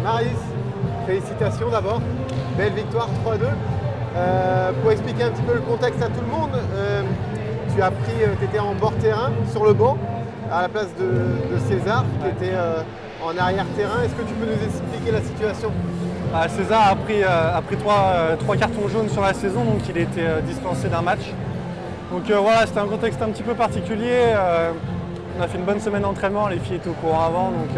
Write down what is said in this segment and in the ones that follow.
Marius, félicitations d'abord. Belle victoire 3-2. Pour expliquer un petit peu le contexte à tout le monde, tu étais en bord terrain sur le banc à la place de César qui était en arrière-terrain. Est-ce que tu peux nous expliquer la situation? César a pris trois cartons jaunes sur la saison, donc il a été dispensé d'un match. Donc voilà, c'était un contexte un petit peu particulier. On a fait une bonne semaine d'entraînement, les filles étaient au courant avant, donc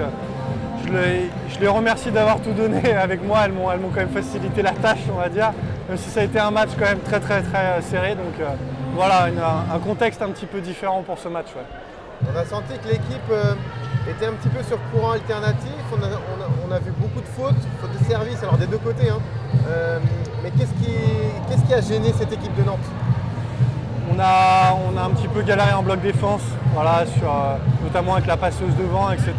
je les remercie d'avoir tout donné avec moi. Elles m'ont quand même facilité la tâche, on va dire, même si ça a été un match quand même très serré. Donc voilà, un contexte un petit peu différent pour ce match. Ouais. On a senti que l'équipe était un petit peu sur courant alternatif. On a vu beaucoup de fautes de service, alors des deux côtés. Hein. Mais qu'est-ce qui a gêné cette équipe de Nantes? On a un petit peu galéré en bloc défense, voilà, notamment avec la passeuse devant, etc.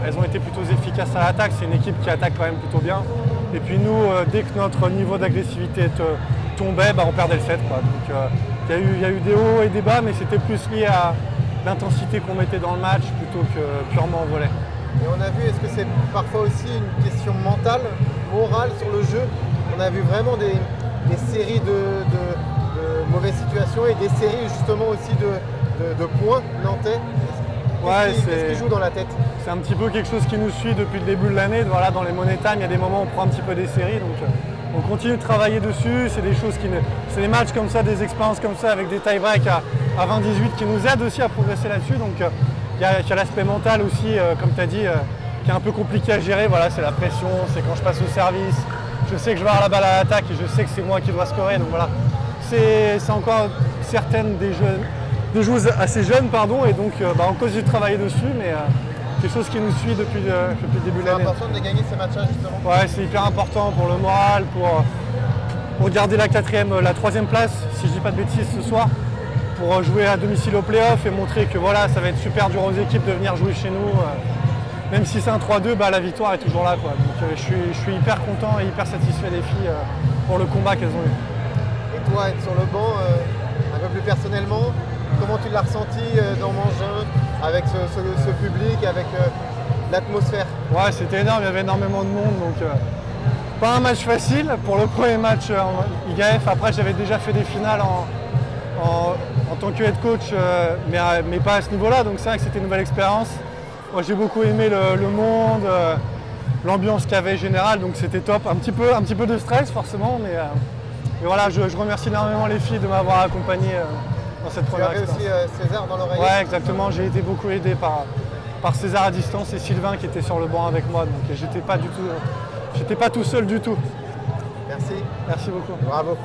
Elles ont été plutôt efficaces à l'attaque. C'est une équipe qui attaque quand même plutôt bien. Et puis nous, dès que notre niveau d'agressivité tombait, on perdait le set. Quoi. Donc il y a eu des hauts et des bas, mais c'était plus lié à l'intensité qu'on mettait dans le match plutôt que purement au volet. Et on a vu, est-ce que c'est parfois aussi une question mentale, morale sur le jeu? On a vu vraiment des séries de mauvaises situations et des séries justement aussi de points nantais. Qu'est-ce qui joue dans la tête? C'est un petit peu quelque chose qui nous suit depuis le début de l'année. Voilà, dans les money time, il y a des moments où on prend un petit peu des séries. Donc on continue de travailler dessus. C'est des choses c'est des matchs comme ça, des expériences comme ça avec des tie-breaks à 20-18 qui nous aident aussi à progresser là-dessus. Donc il y a l'aspect mental aussi, comme tu as dit, qui est un peu compliqué à gérer. Voilà, c'est la pression, c'est quand je passe au service. Je sais que je vais avoir la balle à l'attaque et je sais que c'est moi qui dois scorer. Donc voilà. C'est encore certaines des joueuses assez jeunes, et donc on continue de travailler dessus, mais quelque chose qui nous suit depuis le début de l'année. C'est important de gagner ces matchs-là justement. Ouais, c'est hyper important pour le moral, pour garder la troisième place, si je dis pas de bêtises ce soir, pour jouer à domicile au play-off et montrer que voilà, ça va être super dur aux équipes de venir jouer chez nous. Même si c'est un 3-2, la victoire est toujours là. Quoi. Donc je suis hyper content et hyper satisfait des filles pour le combat qu'elles ont eu. Et toi, être sur le banc, un peu plus personnellement, comment tu l'as ressenti dans Mangin, avec ce public, avec l'atmosphère? Ouais, c'était énorme, il y avait énormément de monde, donc pas un match facile pour le premier match en IGAF. Après, j'avais déjà fait des finales en tant que head coach, mais pas à ce niveau-là, donc c'est vrai que c'était une nouvelle expérience. Moi, j'ai beaucoup aimé le monde, l'ambiance qu'il y avait générale, donc c'était top. Un petit peu de stress forcément, mais voilà, je remercie énormément les filles de m'avoir accompagné dans cette première expérience. Tu avais aussi César dans l'oreille? Ouais, exactement. J'ai été beaucoup aidé par César à distance et Sylvain qui était sur le banc avec moi. Donc j'étais pas tout seul du tout. Merci. Merci beaucoup. Bravo.